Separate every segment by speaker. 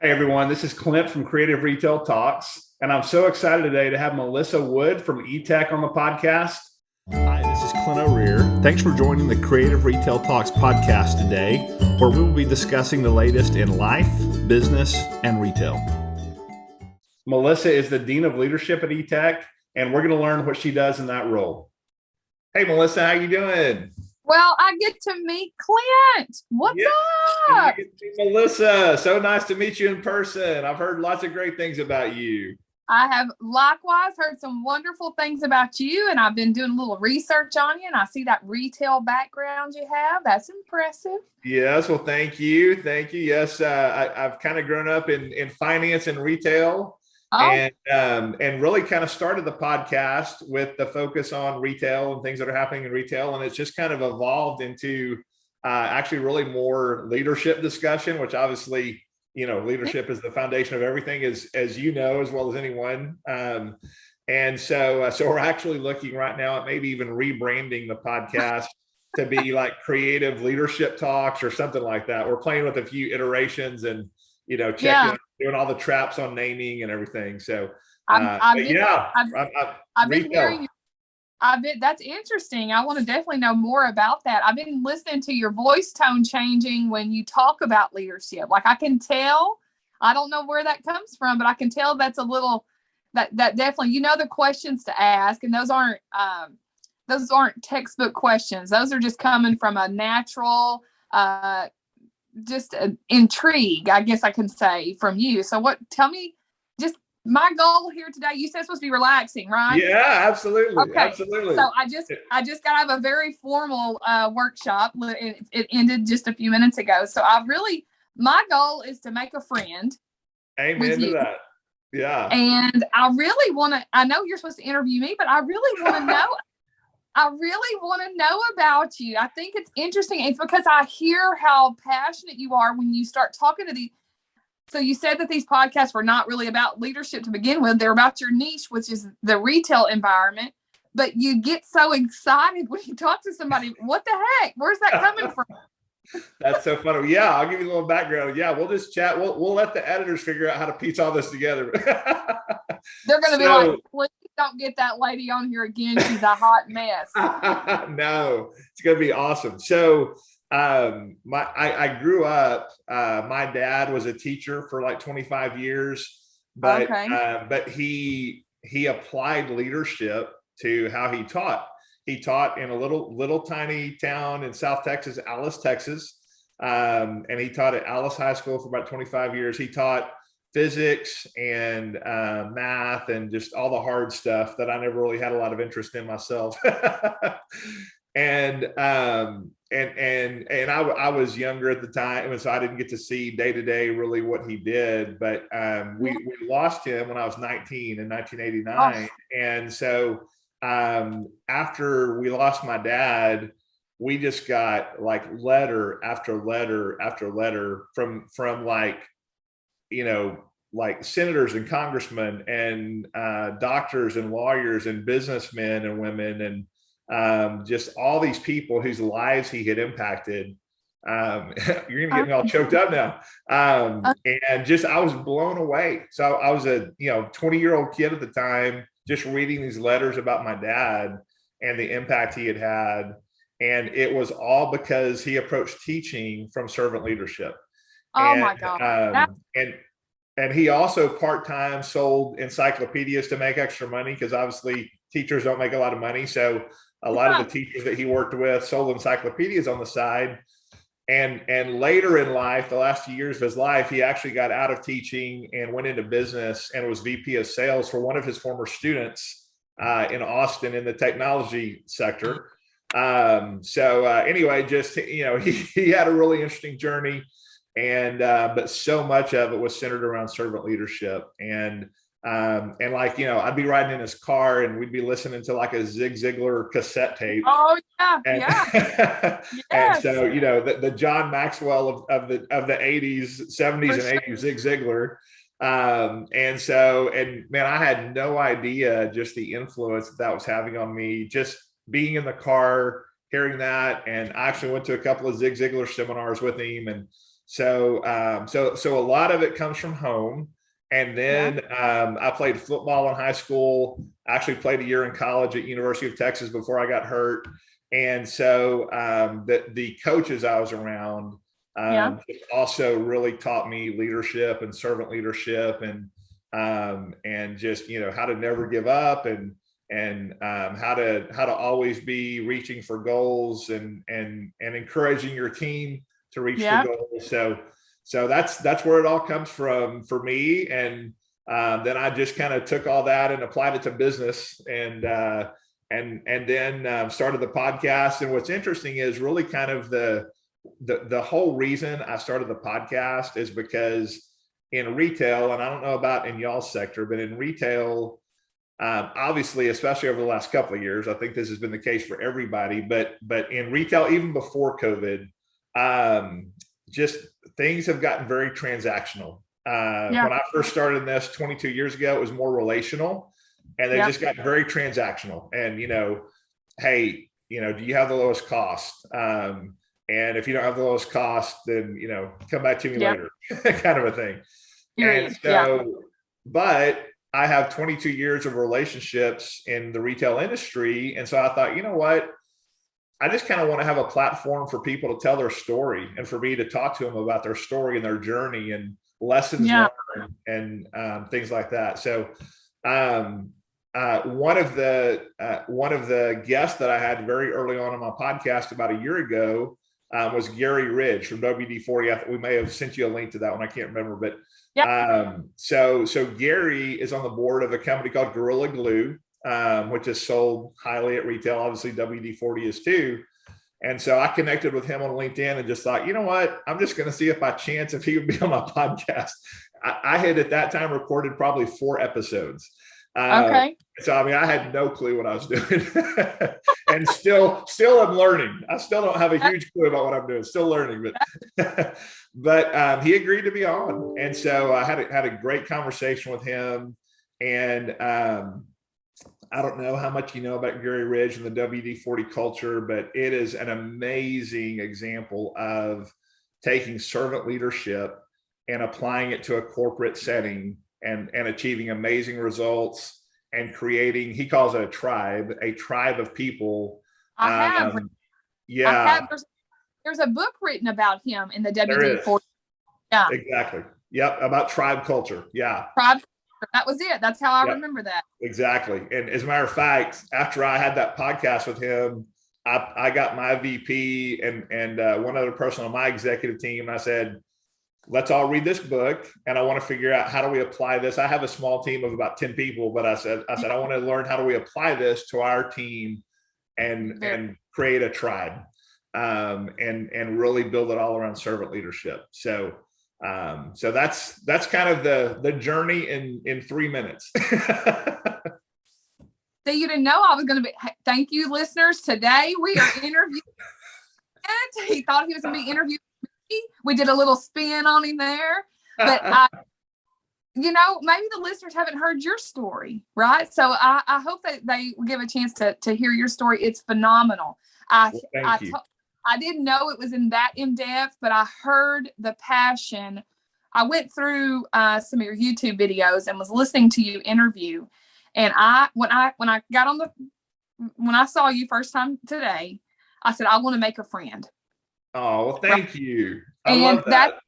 Speaker 1: Hey everyone, this is Clint from Creative Retail Talks, and I'm so excited today to have Melissa Wood from eTech on the podcast.
Speaker 2: Hi, this is Clint O'Rear. Thanks for joining the Creative Retail Talks podcast today, where we will be discussing the latest in life, business, and retail.
Speaker 1: Melissa is the Dean of Leadership at eTech, and we're going to learn what she does in that role. Hey Melissa, how you doing?
Speaker 3: Well, I get to meet Clint. What's up?
Speaker 1: You get to meet Melissa. So nice to meet you in person. I've heard lots of great things about you.
Speaker 3: I have likewise heard some wonderful things about you, and I've been doing a little research on you, and I see that retail background you have. That's impressive.
Speaker 1: Yes, well, thank you. Thank you. Yes, I've kind of grown up in finance and retail. And really kind of started the podcast with the focus on retail and things that are happening in retail. And it's just kind of evolved into actually really more leadership discussion, which obviously, leadership is the foundation of everything, as you know, as well as anyone. And so we're actually looking right now at maybe even rebranding the podcast to be like Creative Leadership Talks or something like that. We're playing with a few iterations and, checking, doing all the traps on naming and everything. So,
Speaker 3: I've been hearing. That's interesting. I want to definitely know more about that. I've been listening to your voice tone changing when you talk about leadership. Like I can tell. I don't know where that comes from, but I can tell that's a little that definitely. The questions to ask, and those aren't textbook questions. Those are just coming from a natural. Just an intrigue, I guess I can say, from you. So tell me, just my goal here today, you said it's supposed to be relaxing, right?
Speaker 1: Yeah, absolutely.
Speaker 3: Okay.
Speaker 1: Absolutely.
Speaker 3: So I just got to have a very formal workshop. It ended just a few minutes ago. So my goal is to make a friend.
Speaker 1: Amen to that. Yeah.
Speaker 3: And I know you're supposed to interview me, but I really want to know. I really want to know about you. I think it's interesting. It's because I hear how passionate you are when you start talking to these. So you said that these podcasts were not really about leadership to begin with. They're about your niche, which is the retail environment. But you get so excited when you talk to somebody. What the heck? Where's that coming from?
Speaker 1: That's so funny. Yeah, I'll give you a little background. Yeah, we'll just chat. We'll let the editors figure out how to piece all this together.
Speaker 3: They're going to be like, please don't get that lady on here again. She's a hot mess.
Speaker 1: No, it's going to be awesome. So I grew up, my dad was a teacher for like 25 years, but he applied leadership to how he taught. He taught in a little tiny town in South Texas, Alice, Texas. And he taught at Alice High School for about 25 years. He taught physics and math and just all the hard stuff that I never really had a lot of interest in myself. And I was younger at the time, and so I didn't get to see day to day really what he did. But we lost him when I was 19 in 1989, and so after we lost my dad, we just got like letter after letter after letter from like senators and congressmen and doctors and lawyers and businessmen and women and just all these people whose lives he had impacted. You're gonna get me all choked up now. And just I was blown away. So I was a 20-year-old kid at the time, just reading these letters about my dad and the impact he had had. And it was all because he approached teaching from servant leadership.
Speaker 3: My God.
Speaker 1: And he also part-time sold encyclopedias to make extra money, because obviously teachers don't make a lot of money. So a lot of the teachers that he worked with sold encyclopedias on the side. And later in life, the last few years of his life, he actually got out of teaching and went into business and was VP of sales for one of his former students in Austin in the technology sector. Anyway, just, he had a really interesting journey. And but so much of it was centered around servant leadership. And I'd be riding in his car and we'd be listening to like a Zig Ziegler cassette tape.
Speaker 3: Oh yeah.
Speaker 1: Yes. And so, the John Maxwell of the 80s, 70s and 80s, Zig Ziegler. And man, I had no idea just the influence that was having on me, just being in the car, hearing that. And I actually went to a couple of Zig Ziglar seminars with him, and So a lot of it comes from home. And then I played football in high school. I actually played a year in college at University of Texas before I got hurt. And so the coaches I was around also really taught me leadership and servant leadership, and just, you know, how to never give up, and how to always be reaching for goals, and encouraging your team to reach the goals. So that's where it all comes from for me. And then I just kind of took all that and applied it to business, and then started the podcast. And what's interesting is really kind of the whole reason I started the podcast is because in retail, and I don't know about in y'all's sector, but in retail, obviously, especially over the last couple of years, I think this has been the case for everybody, but in retail, even before COVID, just things have gotten very transactional. When I first started in this 22 years ago, it was more relational, and they just got very transactional. And, you know, hey, you know, do you have the lowest cost? And if you don't have the lowest cost, then, you know, come back to me later, kind of a thing. And so, but I have 22 years of relationships in the retail industry. And so I thought, you know what? I just kind of want to have a platform for people to tell their story, and for me to talk to them about their story and their journey and lessons learned, and things like that. So one of the guests that I had very early on my podcast about a year ago was Garry Ridge from WD-40. We may have sent you a link to that one. I can't remember, but so Garry is on the board of a company called Gorilla Glue, which is sold highly at retail. Obviously WD-40 is too. And so I connected with him on LinkedIn and just thought, you know what, I'm just going to see if by chance if he would be on my podcast. I had at that time recorded probably 4 episodes. So, I mean, I had no clue what I was doing, and still I'm learning. I still don't have a huge clue about what I'm doing, still learning, but he agreed to be on. And so I had a great conversation with him. And I don't know how much you know about Garry Ridge and the WD-40 culture, but it is an amazing example of taking servant leadership and applying it to a corporate setting, and achieving amazing results, and creating, he calls it a tribe of people.
Speaker 3: There's a book written about him in the WD-40.
Speaker 1: Yeah, exactly. Yep, about tribe culture. Yeah,
Speaker 3: tribe. That was it. That's how I remember that.
Speaker 1: Exactly. And as a matter of fact, after I had that podcast with him, I got my VP and one other person on my executive team. I said, let's all read this book, and I want to figure out, how do we apply this? I have a small team of about 10 people, but I said, I want to learn, how do we apply this to our team and create a tribe, and really build it all around servant leadership. So that's kind of the journey in 3 minutes.
Speaker 3: So you didn't know I was going to be. Thank you, listeners. Today we are interviewing. He thought he was going to be interviewed. We did a little spin on him there, but you know, maybe the listeners haven't heard your story, right? So I hope that they give a chance to hear your story. It's phenomenal. I didn't know it was that in depth, but I heard the passion. I went through some of your YouTube videos and was listening to you interview. And when I saw you first time today, I said, I want to make a friend.
Speaker 1: Oh, well, thank you. I love that.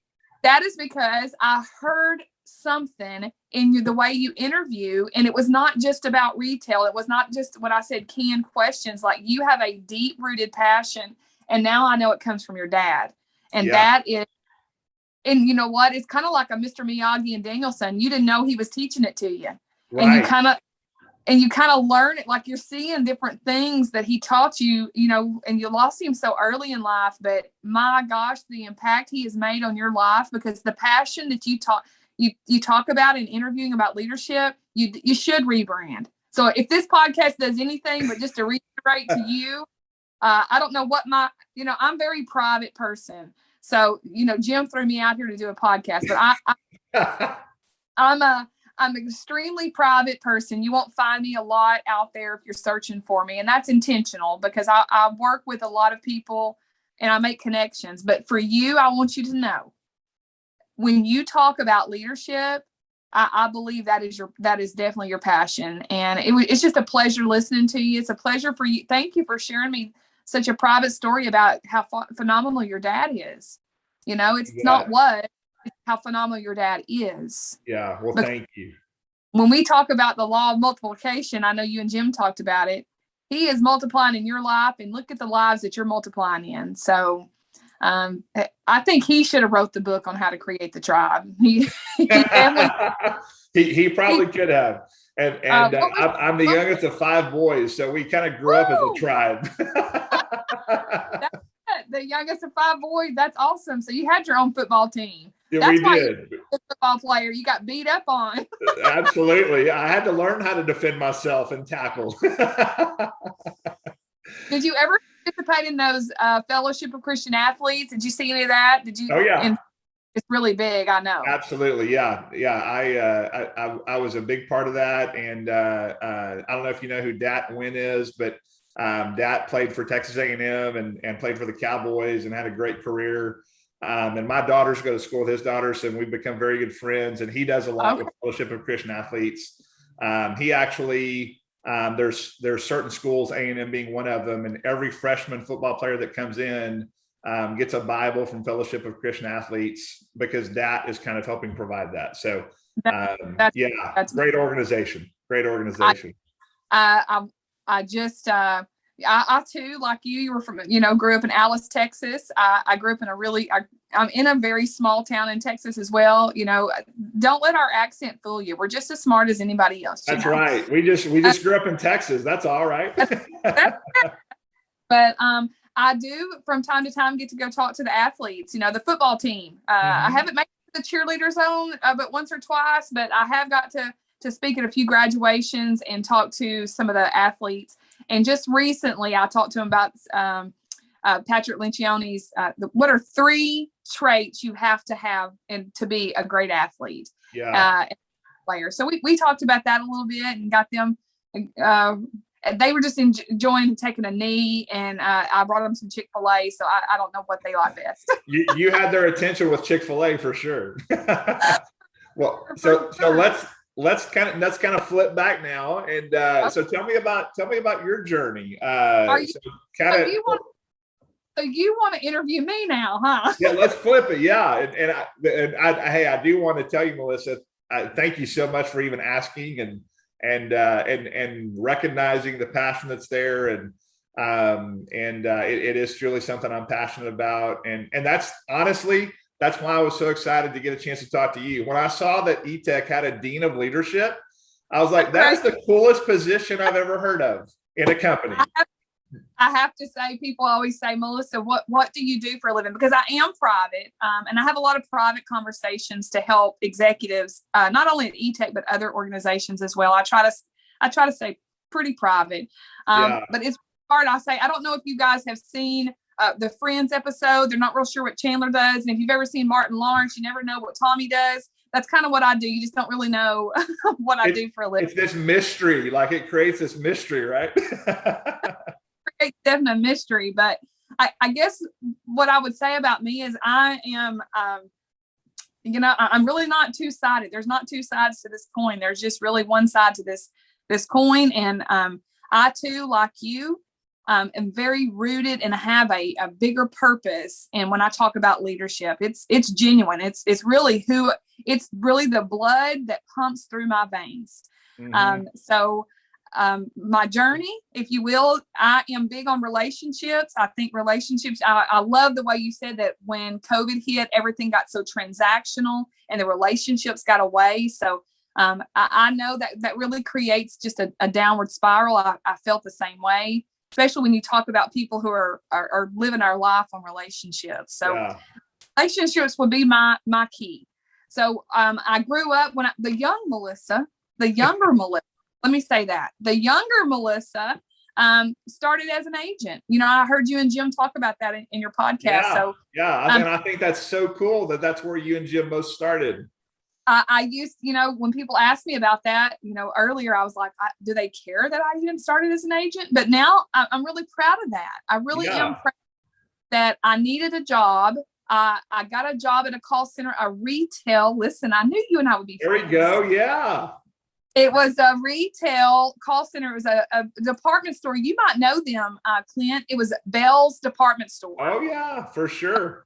Speaker 3: That is because I heard something in the way you interview, and it was not just about retail. It was not just what I said, canned questions. Like, you have a deep rooted passion. And now I know it comes from your dad. And that is, and you know what? It's kind of like a Mr. Miyagi and Danielson. You didn't know he was teaching it to you. Right. And you kind of learn it, like you're seeing different things that he taught you, you know, and you lost him so early in life. But my gosh, the impact he has made on your life, because the passion that you talk about in interviewing about leadership, you should rebrand. So if this podcast does anything but just to reiterate to you, I don't know what I'm a very private person. So, you know, Jim threw me out here to do a podcast, but I'm an extremely private person. You won't find me a lot out there if you're searching for me. And that's intentional, because I work with a lot of people and I make connections. But for you, I want you to know when you talk about leadership, I believe that is definitely your passion. And it's just a pleasure listening to you. It's a pleasure for you. Thank you for sharing me such a private story about how phenomenal your dad is. It's not it's how phenomenal your dad is.
Speaker 1: Yeah. Well, thank you.
Speaker 3: When we talk about the law of multiplication, I know you and Jim talked about it. He is multiplying in your life, and look at the lives that you're multiplying in. So I think he should have wrote the book on how to create the tribe. He
Speaker 1: probably could have. And I'm the youngest of 5 boys, so we kind of grew up as a tribe.
Speaker 3: The youngest of 5 boys. That's awesome. So you had your own football team.
Speaker 1: Yeah,
Speaker 3: that's
Speaker 1: we
Speaker 3: why
Speaker 1: did.
Speaker 3: You're a football player. You got beat up on.
Speaker 1: Absolutely. I had to learn how to defend myself and tackle.
Speaker 3: Did you ever participate in those Fellowship of Christian Athletes? Did you see any of that? Did you?
Speaker 1: Oh yeah.
Speaker 3: It's really big. I know.
Speaker 1: Absolutely. Yeah. I was a big part of that. And I don't know if you know who Dat Nguyen is, but Dat played for Texas A&M and played for the Cowboys and had a great career. And my daughters go to school with his daughters, and we've become very good friends. And he does a lot with Fellowship of Christian Athletes. He actually, there's certain schools, A&M being one of them, and every freshman football player that comes in gets a Bible from Fellowship of Christian Athletes, because that is kind of helping provide that. So that's great organization. Great organization.
Speaker 3: I too, like you were from, grew up in Alice, Texas. I grew up in I'm in a very small town in Texas as well. Don't let our accent fool you. We're just as smart as anybody else.
Speaker 1: That's right. We just grew up in Texas. That's all right.
Speaker 3: But I do from time to time get to go talk to the athletes, the football team. I haven't made the cheerleader zone but once or twice, but I have got to speak at a few graduations and talk to some of the athletes. And just recently, I talked to him about Patrick Lencioni's, what are 3 traits you have to have and to be a great athlete, player. So we talked about that a little bit and got them. They were just enjoying taking a knee, and I brought them some Chick-fil-A. So I don't know what they like best.
Speaker 1: you had their attention with Chick-fil-A for sure. Well, so let's kind of flip back now, and so tell me about your journey.
Speaker 3: So you want to interview me now, huh?
Speaker 1: Yeah, let's flip it. Yeah, and I do want to tell you, Melissa, thank you so much for even asking and recognizing the passion that's there, and it is truly something I'm passionate about, and that's honestly. That's why I was so excited to get a chance to talk to you. When I saw that eTech had a dean of leadership, I was like, that's the coolest position I've ever heard of in a company.
Speaker 3: I have to say, people always say, Melissa, what do you do for a living? Because I am private, and I have a lot of private conversations to help executives, not only at eTech, but other organizations as well. I try to stay pretty private, but it's hard. I don't know if you guys have seen the Friends episode. They're not real sure what Chandler does. And if you've ever seen Martin Lawrence, you never know what Tommy does. That's kind of what I do. You just don't really know what I do for a living.
Speaker 1: It's this mystery, like it creates this mystery, right?
Speaker 3: It's definitely a mystery. But I guess what I would say about me is I am, I'm really not two-sided. There's not 2 sides to this coin. There's just really one side to this coin. And I too, like you, am very rooted and have a bigger purpose. And when I talk about leadership, it's genuine. It's really the blood that pumps through my veins. My journey, if you will, I am big on relationships. I think relationships, I love the way you said that when COVID hit, everything got so transactional and the relationships got away. So I know that really creates just a downward spiral. I felt the same way, especially when you talk about people who are living our life on relationships. So relationships would be my key. So I grew up when the younger Melissa, let me say that the younger Melissa started as an agent. I heard you and Jim talk about that in your podcast.
Speaker 1: I think that's so cool that's where you and Jim both started.
Speaker 3: I used, when people asked me about that, earlier, I was like, do they care that I even started as an agent? But now I'm really proud of that. I really am proud that I needed a job I got a job at a call center, a retail. Listen, I knew you and I would be
Speaker 1: There
Speaker 3: friends.
Speaker 1: we go. Yeah.
Speaker 3: It was a retail call center. It was a department store. You might know them, Clint. It was Bealls department store.
Speaker 1: Oh yeah, for sure.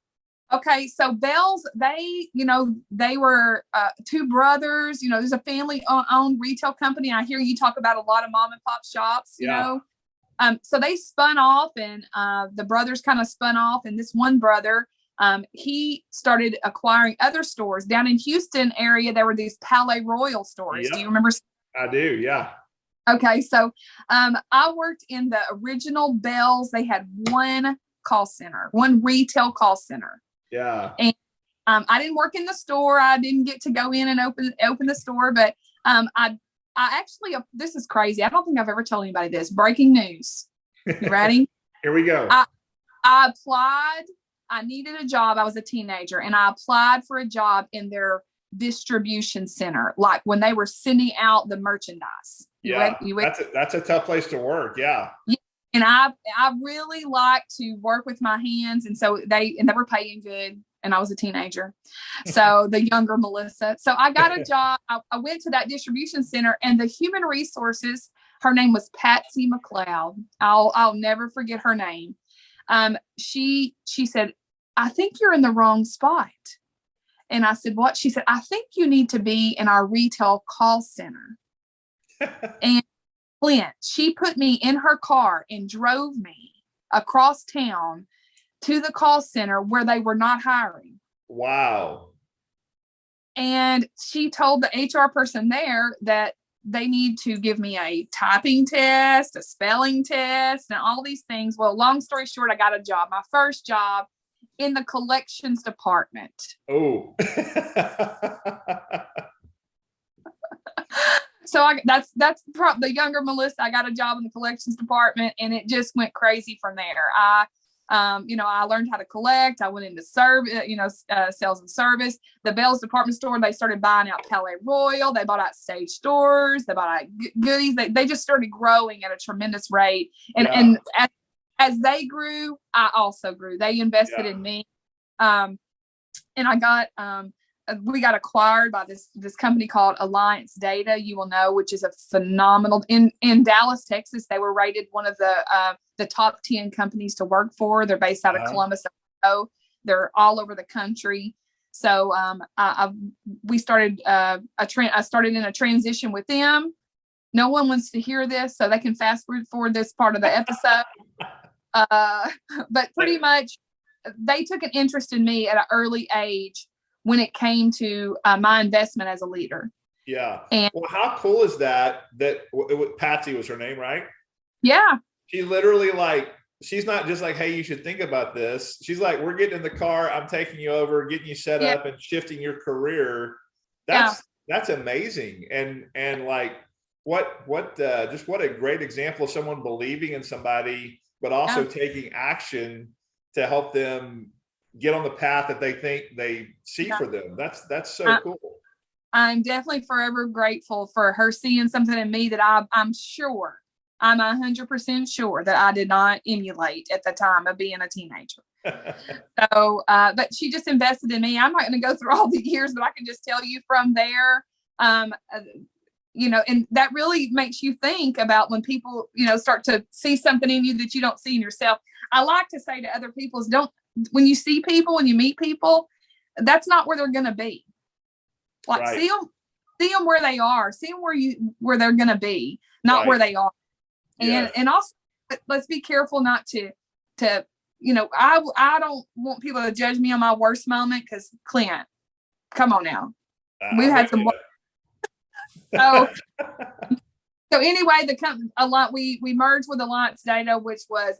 Speaker 3: Okay, so Bealls, they were two brothers. There's a family-owned retail company. I hear you talk about a lot of mom and pop shops. You know, so they spun off, and the brothers kind of spun off, and this one brother, he started acquiring other stores down in Houston area. There were these Palais Royal stores.
Speaker 1: Yep.
Speaker 3: Do you remember?
Speaker 1: I do. Yeah.
Speaker 3: Okay, so I worked in the original Bealls. They had one call center, one retail call center.
Speaker 1: Yeah.
Speaker 3: And I didn't work in the store. I didn't get to go in and open the store, but I actually, this is crazy. I don't think I've ever told anybody this. Breaking news. You ready?
Speaker 1: Here we go.
Speaker 3: I applied. I needed a job. I was a teenager, and I applied for a job in their distribution center, like when they were sending out the merchandise.
Speaker 1: That's a tough place to work. Yeah.
Speaker 3: And I really like to work with my hands, and so they were paying good, and I was a teenager, so the younger Melissa. So I got a job. I went to that distribution center, and the human resources, her name was 𝗧𝗔𝗞𝗘𝗔𝗪𝗦. I'll never forget her name. She said, "I think you're in the wrong spot." And I said, "What?" She said, "I think you need to be in our retail call center." And Clint, she put me in her car and drove me across town to the call center where they were not hiring.
Speaker 1: Wow.
Speaker 3: And she told the HR person there that they need to give me a typing test, a spelling test, and all these things. Well, long story short, I got a job, my first job in the collections department.
Speaker 1: Oh.
Speaker 3: So that's the younger Melissa. I got a job in the collections department, and it just went crazy from there. I learned how to collect. I went into service, sales and service. The Bealls department store, they started buying out Palais Royal. They bought out Stage Stores. They bought out goodies. They just started growing at a tremendous rate. And as they grew, I also grew. They invested in me. And we got acquired by this company called Alliance Data, you will know, which is a phenomenal in Dallas, Texas. They were rated one of the top 10 companies to work for. They're based out of Columbus, Ohio. They're all over the country. So I started in a transition with them. No one wants to hear this, so they can fast forward this part of the episode. But pretty much they took an interest in me at an early age when it came to my investment as a leader.
Speaker 1: Yeah.
Speaker 3: And,
Speaker 1: well, how cool is that Patsy was her name, right?
Speaker 3: Yeah.
Speaker 1: She literally she's not just like, hey, you should think about this. She's like, we're getting in the car. I'm taking you over, getting you set up and shifting your career. That's amazing. And like, what a great example of someone believing in somebody, but also taking action to help them get on the path that they think they see for them. That's so cool.
Speaker 3: I'm definitely forever grateful for her seeing something in me that I'm 100% sure that I did not emulate at the time of being a teenager. So, but she just invested in me. I'm not going to go through all the years, but I can just tell you from there, and that really makes you think about when people, start to see something in you that you don't see in yourself. I like to say to other people, when you see people and you meet people, that's not where they're going to be. Like see them where they are, see them where they're going to be, not where they are. And also let's be careful not to, I don't want people to judge me on my worst moment. Cause Clint, come on now. We've had some, so anyway, the company, we merged with Alliance Data, which was,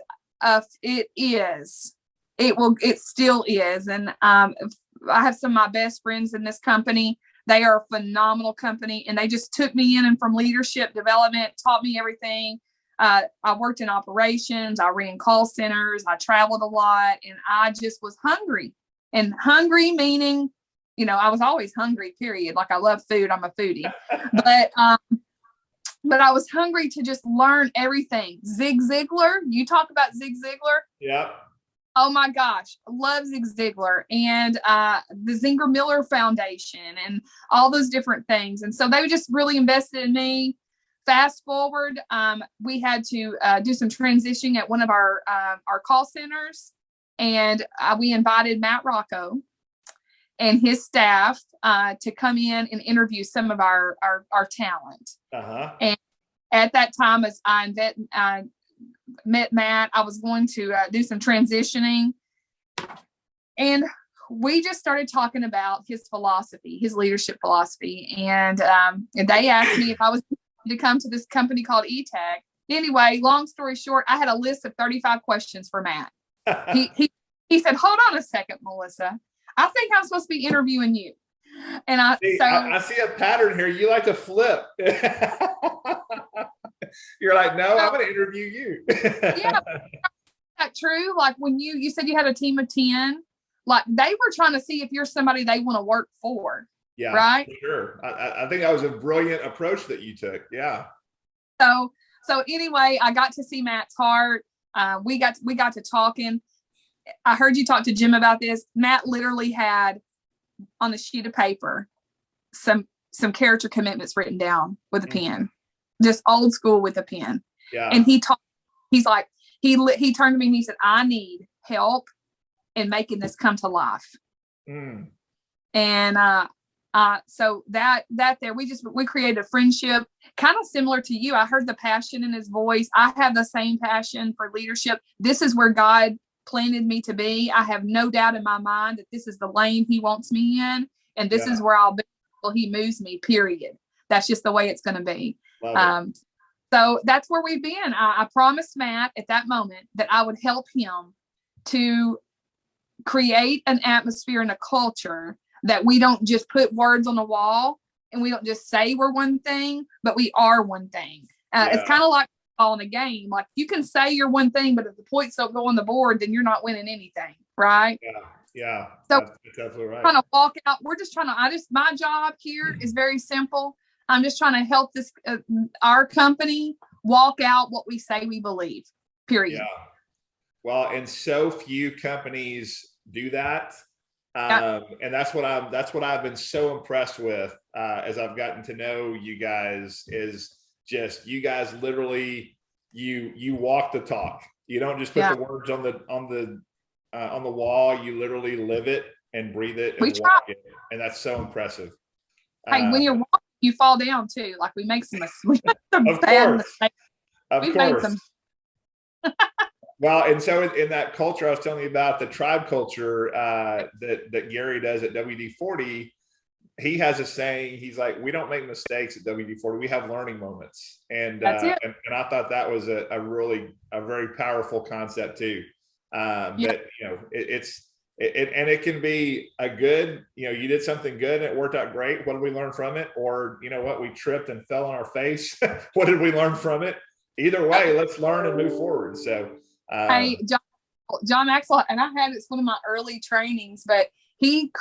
Speaker 3: it still is. And I have some of my best friends in this company. They are a phenomenal company, and they just took me in and from leadership development, taught me everything. I worked in operations. I ran call centers. I traveled a lot, and I just was hungry. And hungry meaning, I was always hungry, period. Like I love food. I'm a foodie. But I was hungry to just learn everything. Zig Ziegler, you talk about Zig Ziegler.
Speaker 1: Yeah.
Speaker 3: Oh my gosh, love Zig Ziegler and the Ziegler Foundation and all those different things. And so they just really invested in me. Fast forward, we had to do some transitioning at one of our call centers, and we invited Matt Rocco and his staff to come in and interview some of our talent.
Speaker 1: Uh-huh.
Speaker 3: And at that time, as I met Matt, I was going to do some transitioning, and we just started talking about his philosophy, his leadership philosophy. And they asked me if I was to come to this company called 𝗧𝗔𝗞𝗘𝗔𝗪𝗦. Anyway, long story short, I had a list of 35 questions for Matt. He said, "Hold on a second, Melissa. I think I'm supposed to be interviewing you." And I
Speaker 1: see a pattern here. You like to flip. You're like, no, I'm going to interview you.
Speaker 3: Yeah, that true. Like when you said you had a team of 10, like they were trying to see if you're somebody they want to work for.
Speaker 1: Yeah,
Speaker 3: right.
Speaker 1: For sure. I think that was a brilliant approach that you took. Yeah.
Speaker 3: So anyway, I got to see Matt's heart. We got to talking. I heard you talk to Jim about this. Matt literally had on a sheet of paper some character commitments written down with a pen, just old school with a pen.
Speaker 1: Yeah.
Speaker 3: And he's like, he turned to me and he said, "I need help in making this come to life." And so that there, we created a friendship kind of similar to you. I heard the passion in his voice. I have the same passion for leadership. This is where God planted me to be. I have no doubt in my mind that this is the lane he wants me in, and this is where I'll be until he moves me, period. That's just the way it's going to be. So that's where we've been. I promised Matt at that moment that I would help him to create an atmosphere and a culture that we don't just put words on the wall and we don't just say we're one thing, but we are one thing. It's kind of like in a game. Like you can say you're one thing, but if the points don't go on the board, then you're not winning anything. Right.
Speaker 1: Yeah.
Speaker 3: So
Speaker 1: that's absolutely right.
Speaker 3: Trying to walk out. We're just trying to, my job here is very simple. I'm just trying to help this, our company walk out what we say we believe, period.
Speaker 1: Yeah. Well, and so few companies do that. And that's what I've been so impressed with as I've gotten to know you guys is just, you guys literally, you walk the talk. You don't just put the words on the wall. You literally live it and breathe it and walk it. And that's so impressive.
Speaker 3: Hey, when you're walking, you fall down too. Like we make some
Speaker 1: bad mistakes. Of course. Well, and so in that culture, I was telling you about the tribe culture that Garry does at WD-40. He has a saying. He's like, "We don't make mistakes at WD-40. We have learning moments." And I thought that was a very powerful concept too. That it can be a good, you did something good and it worked out great. What did we learn from it? Or we tripped and fell on our face. What did we learn from it? Either way, let's learn and move forward. So.
Speaker 3: Hey, John Maxwell, and I had it's one of my early trainings, but he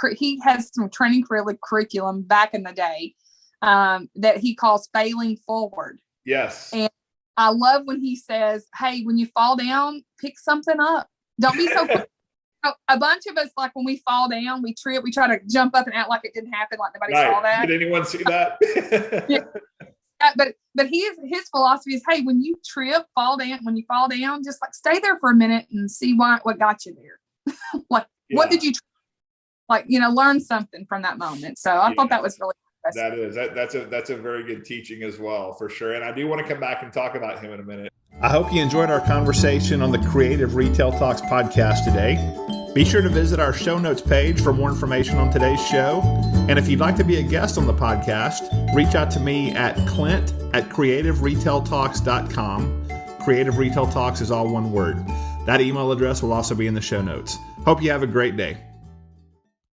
Speaker 3: has some training curriculum back in the day that he calls failing forward.
Speaker 1: Yes.
Speaker 3: And I love when he says, "Hey, when you fall down, pick something up. Don't be so quick." A bunch of us, like when we fall down, we trip, we try to jump up and act like it didn't happen, like nobody saw that.
Speaker 1: Did anyone see that?
Speaker 3: Yeah. But his philosophy is, hey, when you trip, when you fall down, just like stay there for a minute and see what got you there. What did you learn something from that moment. So I thought that was really impressive.
Speaker 1: That's a very good teaching as well, for sure. And I do want to come back and talk about him in a minute.
Speaker 2: I hope you enjoyed our conversation on the Creative Retail Talks podcast today. Be sure to visit our show notes page for more information on today's show. And if you'd like to be a guest on the podcast, reach out to me at clint@creativeretailtalks.com. Creative Retail Talks is all one word. That email address will also be in the show notes. Hope you have a great day.